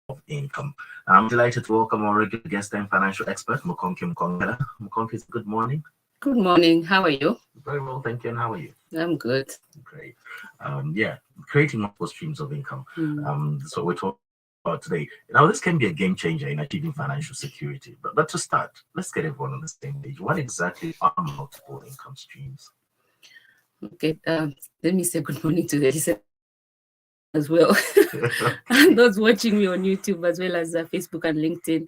of income. I'm delighted to welcome our regular guest and financial expert, Mukonki Mkongela. Mukonki, good morning. Good morning. How are you? Very well, thank you. And how are you? I'm good. Great. Yeah, creating multiple streams of income. So we're talking about today. Now, this can be a game changer in achieving financial security. But to start, let's get everyone on the same page. What exactly are multiple income streams? Okay. Let me say good morning to the listeners as well, and those watching me on YouTube as well as Facebook and LinkedIn.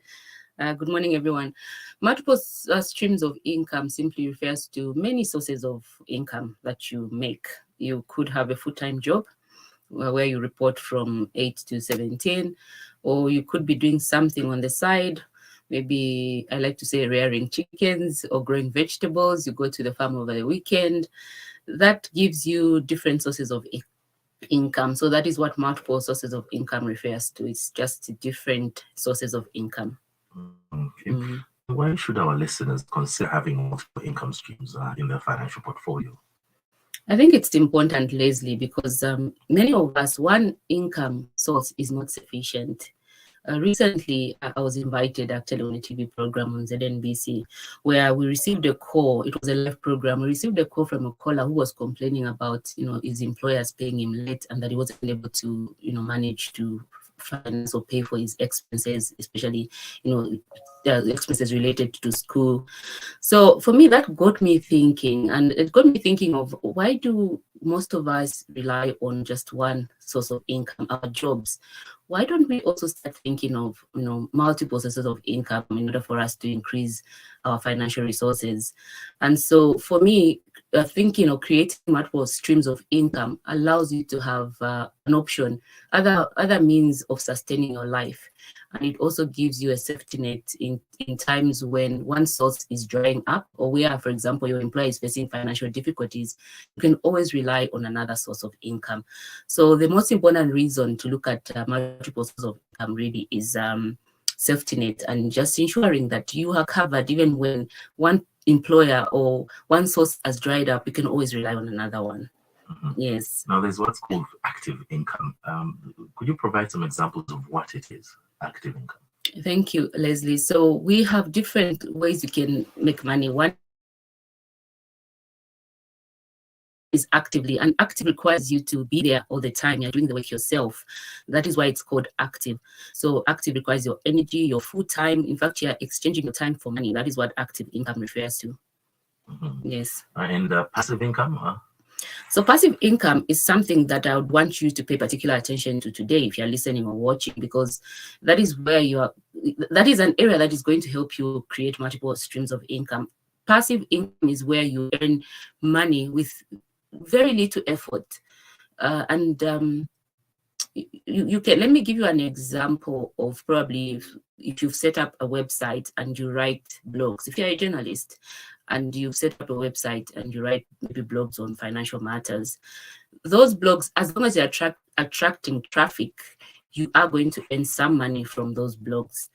Good morning, everyone. Multiple streams of income simply refers to many sources of income that you make. You could have a full-time job where you report from 8 to 17, or you could be doing something on the side. Maybe I like to say rearing chickens or growing vegetables. You go to the farm over the weekend. That gives you different sources of income. So that is what multiple sources of income refers to. It's just different sources of income. Okay. Why should our listeners consider having multiple income streams in their financial portfolio? I think it's important, Leslie, because many of us, one income source is not sufficient. Recently, I was invited actually on a TV program on ZNBC where we received a call. It was a live program. We received a call from a caller who was complaining about, his employers paying him late and that he wasn't able to, manage to finance or pay for his expenses, especially, expenses related to school. So for me, that got me thinking, and it got me thinking of why do most of us rely on just one source of income, our jobs? Why don't we also start thinking of, multiple sources of income in order for us to increase our financial resources? And so for me, thinking of creating multiple streams of income allows you to have an option, other means of sustaining your life. And it also gives you a safety net in times when one source is drying up, or where, for example, your employer is facing financial difficulties. You can always rely on another source of income. So the most important reason to look at multiple sources of income really is safety net, and just ensuring that you are covered even when one employer or one source has dried up. You can always rely on another one. Yes. Now, there's what's called active income. Could you provide some examples of what it is, active income? Thank you, Leslie. So we have different ways you can make money. One is actively, and active requires you to be there all the time. You're doing the work yourself. That is why it's called active. So active requires your energy, your full time. In fact, you're exchanging your time for money. That is what active income refers to. Yes. And passive income? So passive income is something that I would want you to pay particular attention to today if you're listening or watching, because that is where that is an area that is going to help you create multiple streams of income. Passive income is where you earn money with very little effort. You can, let me give you an example of probably if you've set up a website and you write blogs. If you're a journalist and you've set up a website and you write maybe blogs on financial matters, those blogs, as long as you're attracting traffic, you are going to earn some money from those blogs.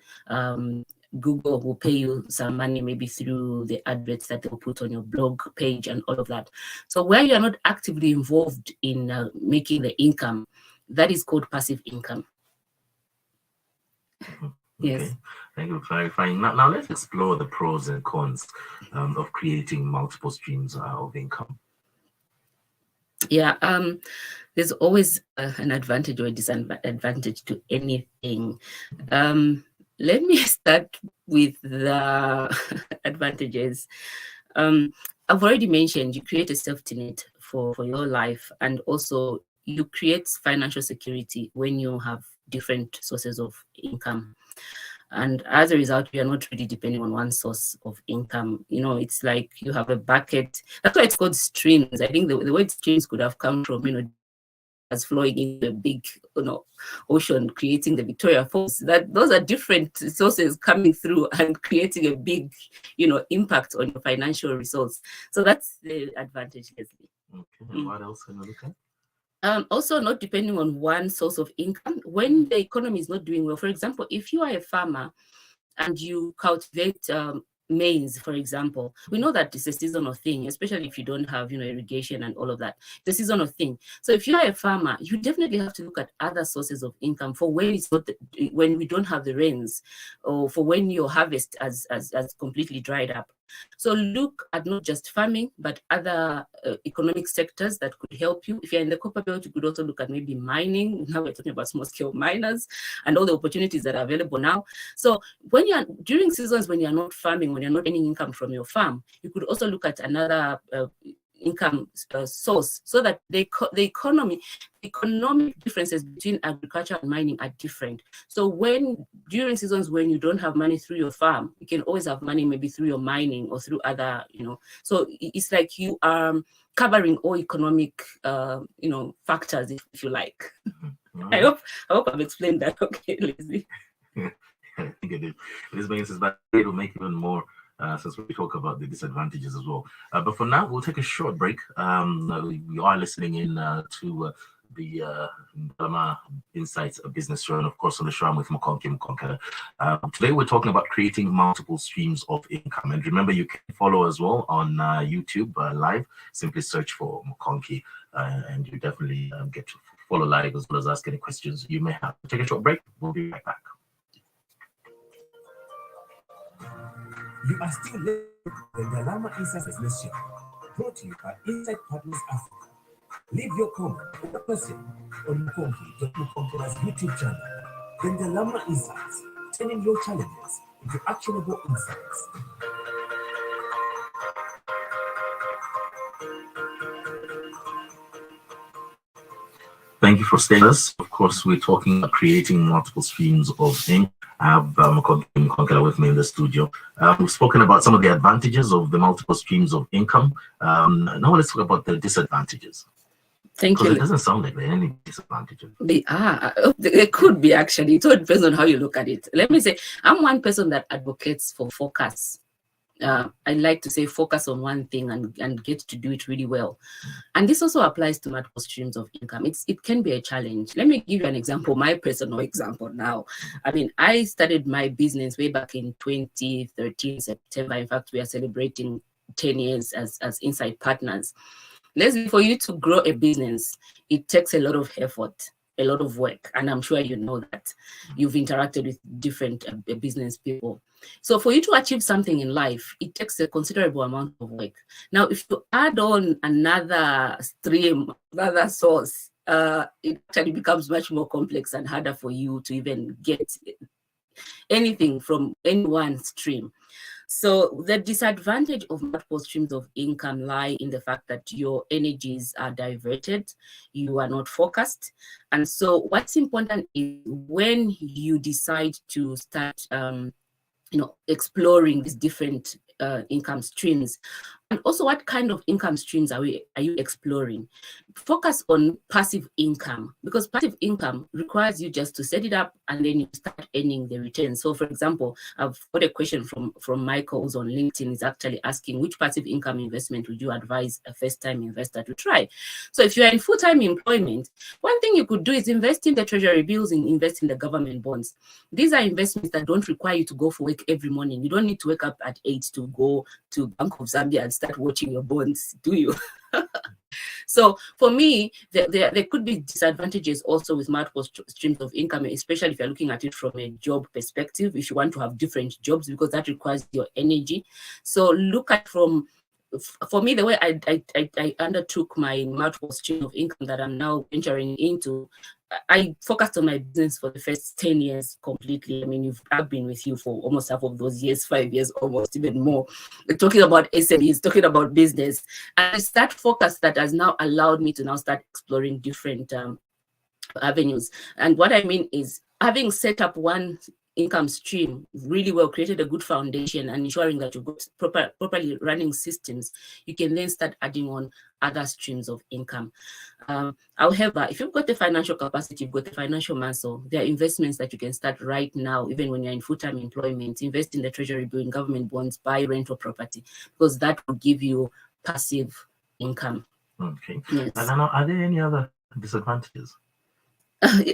Google will pay you some money, maybe through the adverts that they'll put on your blog page and all of that. So where you're not actively involved in making the income, that is called passive income. Yes. Okay. Thank you for clarifying. Now let's explore the pros and cons of creating multiple streams of income. Yeah. There's always an advantage or a disadvantage to anything. Let me start with the advantages. I've already mentioned you create a safety net for your life, and also you create financial security when you have different sources of income. And as a result, you're not really depending on one source of income. It's like you have a bucket. That's why it's called streams. I think the word streams could have come from, as flowing into a big, ocean, creating the Victoria Falls. Those are different sources coming through and creating a big, impact on your financial results. So that's the advantage, Leslie. Okay. And what else can you look at? Also, not depending on one source of income. When the economy is not doing well, for example, if you are a farmer and you cultivate maize, for example, we know that it's a seasonal thing, especially if you don't have, irrigation and all of that. It's a seasonal thing. So if you're a farmer, you definitely have to look at other sources of income for when it's not when we don't have the rains, or for when your harvest has completely dried up. So look at not just farming, but other economic sectors that could help you. If you're in the copper belt, you could also look at maybe mining. Now we're talking about small scale miners and all the opportunities that are available now. So when you're during seasons when you're not farming, when you're not earning income from your farm, you could also look at another income source, so that the economic differences between agriculture and mining are different. So when during seasons when you don't have money through your farm, you can always have money maybe through your mining or through other, so it's like you are covering all economic factors, if you like. I hope I've explained that okay, Lizzie. I think it is. This makes sense, but it will make even more since we talk about the disadvantages as well. But for now, we'll take a short break. We are listening in to the Dalama Insights Business Show, and of course on the show I'm with Mukonki Mukonka. Today we're talking about creating multiple streams of income. And remember, you can follow as well on YouTube live. Simply search for Mukonki, and you definitely get to follow live as well as ask any questions you may have. Take a short break. We'll be right back. You are still listening to the Dalama Insights Business Show, brought to you by Insight Partners Africa. Leave your comment or question on Mukonki's YouTube channel. The Dalama Insights, turning your challenges into actionable insights. Thank you for staying with us. Of course, we're talking about creating multiple streams of income. I have Mukonki with me in the studio. We've spoken about some of the advantages of the multiple streams of income. Now let's talk about the disadvantages. Thank you. Because it doesn't sound like there are any disadvantages. They are. There could be, actually. It all depends on how you look at it. Let me say, I'm one person that advocates for focus. I like to say focus on one thing and get to do it really well. And this also applies to multiple streams of income. It can be a challenge. Let me give you an example, my personal example now. I mean, I started my business way back in 2013, September. In fact, we are celebrating 10 years as Insight Partners. Leslie, for you to grow a business, it takes a lot of effort, a lot of work. And I'm sure you know that. You've interacted with different business people. So for you to achieve something in life, it takes a considerable amount of work. Now, if you add on another stream, another source, it actually becomes much more complex and harder for you to even get anything from any one stream. So the disadvantage of multiple streams of income lie in the fact that your energies are diverted, you are not focused. And so what's important is when you decide to start exploring these different income streams, and also what kind of income streams are you exploring? Focus on passive income, because passive income requires you just to set it up and then you start earning the return. So for example, I've got a question from Michael, who's on LinkedIn, is actually asking which passive income investment would you advise a first-time investor to try? So if you're in full-time employment, one thing you could do is invest in the treasury bills and invest in the government bonds. These are investments that don't require you to go for work every morning. You don't need to wake up at 8 to go to Bank of Zambia and start watching your bonds, do you? So for me, there could be disadvantages also with multiple streams of income, especially if you're looking at it from a job perspective, if you want to have different jobs, because that requires your energy. So look at for me, the way I undertook my multiple stream of income that I'm now venturing into, I focused on my business for the first 10 years completely. I mean, I've been with you for almost half of those years, 5 years, almost even more. We're talking about SMEs, talking about business. And it's that focus that has now allowed me to now start exploring different avenues. And what I mean is, having set up one income stream really well, created a good foundation and ensuring that you've got properly running systems, you can then start adding on other streams of income. However, if you've got the financial capacity, you've got the financial muscle, there are investments that you can start right now, even when you're in full-time employment. Invest in the treasury bill, in government bonds, buy rental property, because that will give you passive income. Okay. Yes. And are there any other disadvantages?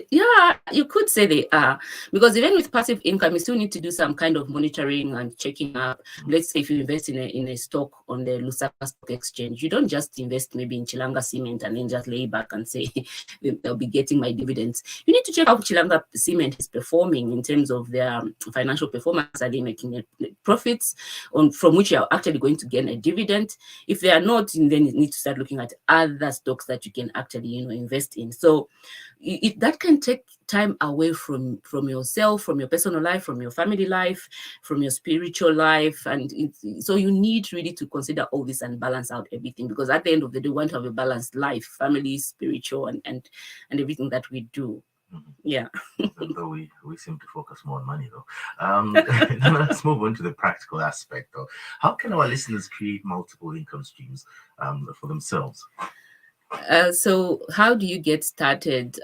Yeah, you could say they are, because even with passive income, you still need to do some kind of monitoring and checking up. Let's say if you invest in a stock on the Lusaka Stock Exchange, you don't just invest maybe in Chilanga Cement and then just lay back and say they'll be getting my dividends. You need to check how Chilanga Cement is performing in terms of their financial performance. Are they making profits from which you are actually going to gain a dividend? If they are not, then you need to start looking at other stocks that you can actually invest in. So that can take time away from yourself, from your personal life, from your family life, from your spiritual life. And so you need really to consider all this and balance out everything, because at the end of the day, we want to have a balanced life, family, spiritual, and everything that we do. Yeah. Even though we seem to focus more on money, though. Let's move on to the practical aspect, though. How can our listeners create multiple income streams for themselves? So how do you get started?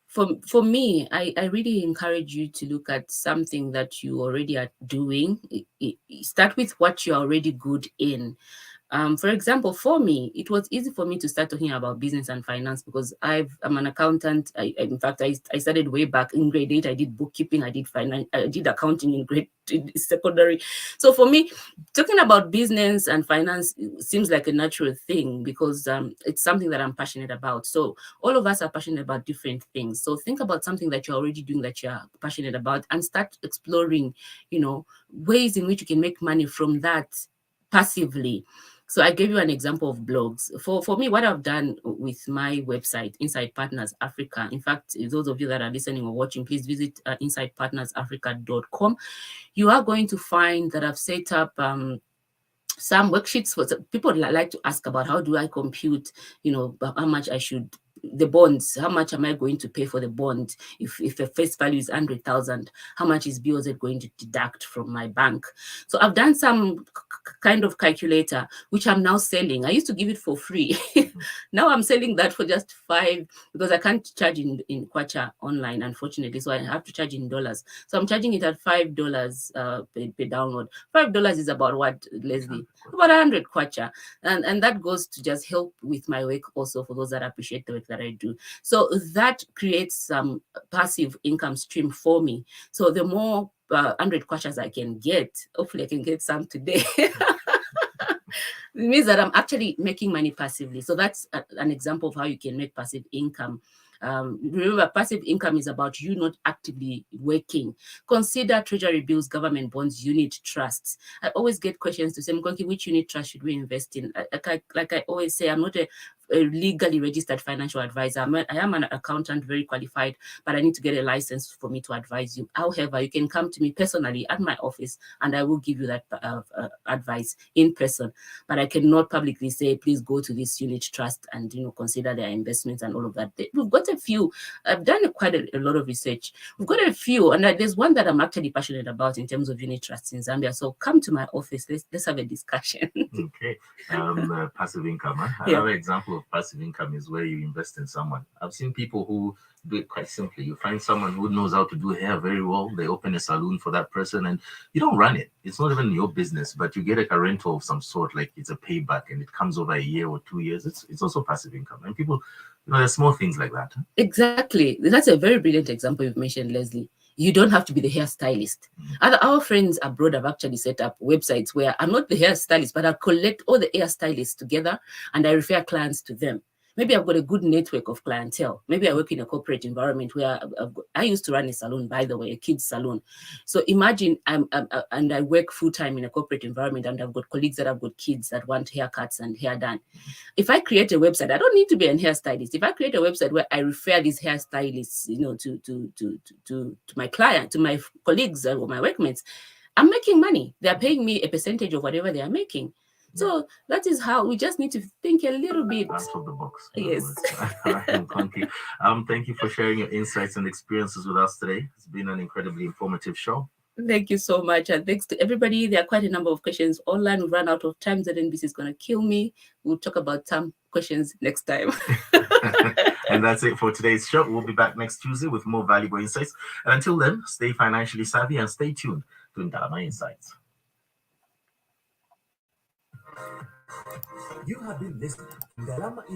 For me, I really encourage you to look at something that you already are doing. Start with what you're already good in. For example, for me, it was easy for me to start talking about business and finance because I'm an accountant. In fact, I started way back in grade 8. I did bookkeeping, I did finance, I did accounting in secondary. So for me, talking about business and finance seems like a natural thing because it's something that I'm passionate about. So all of us are passionate about different things. So think about something that you're already doing that you're passionate about and start exploring, ways in which you can make money from that passively. So I gave you an example of blogs. For me, what I've done with my website, Inside Partners Africa, in fact, those of you that are listening or watching, please visit insidepartnersafrica.com. You are going to find that I've set up some worksheets for people like to ask about how do I compute, how much I should, the bonds, how much am I going to pay for the bond? If the face value is 100,000, how much is BOZ going to deduct from my bank? So I've done some kind of calculator, which I'm now selling. I used to give it for free. Now I'm selling that for just $5 because I can't charge in Kwacha online, unfortunately. So I have to charge in dollars. So I'm charging it at $5 per download. $5 is about what, Leslie? About 100 Kwacha. And that goes to just help with my work also for those that appreciate the work that I do. So that creates some passive income stream for me. So the more 100 Kwachas I can get, hopefully I can get some today. It means that I'm actually making money passively. So that's an example of how you can make passive income. Remember, passive income is about you not actively working. Consider treasury bills, government bonds, unit trusts. I always get questions to say, Mkonki, which unit trust should we invest in? Like I always say, I'm not a legally registered financial advisor. I am an accountant, very qualified, but I need to get a license for me to advise you. However, you can come to me personally at my office and I will give you that advice in person. But I cannot publicly say, please go to this unit trust and consider their investments and all of that. We've got a few. I've done quite a lot of research. We've got a few, and there's one that I'm actually passionate about in terms of unit trusts in Zambia. So come to my office. Let's have a discussion. Okay. Passive income. Huh? Yeah. Another example of passive income is where you invest in someone. I've seen people who do it quite simply. You find someone who knows how to do hair very well. They open a salon for that person and you don't run it. It's not even your business, but you get like a rental of some sort, like it's a payback and it comes over a year or 2 years. It's also passive income. And people, there's small things like that. Huh? Exactly. That's a very brilliant example you've mentioned, Leslie. You don't have to be the hairstylist. Our friends abroad have actually set up websites where I'm not the hairstylist, but I collect all the hairstylists together and I refer clients to them. Maybe I've got a good network of clientele. Maybe I work in a corporate environment where I used to run a salon, by the way, a kids salon. So imagine and I work full time in a corporate environment and I've got colleagues that have got kids that want haircuts and hair done. If I create a website, I don't need to be a hairstylist. If I create a website where I refer these hairstylists, to my client, to my colleagues or my workmates, I'm making money. They're paying me a percentage of whatever they are making. So that is how we just need to think a little bit out of the box. Yes. Thank you. Thank you for sharing your insights and experiences with us today. It's been an incredibly informative show. Thank you so much. And thanks to everybody. There are quite a number of questions online. We've run out of time. ZNBC is going to kill me. We'll talk about some questions next time. And that's it for today's show. We'll be back next Tuesday with more valuable insights. And until then, stay financially savvy and stay tuned to Ndalama Insights. You have been listening to Ndalama Insights.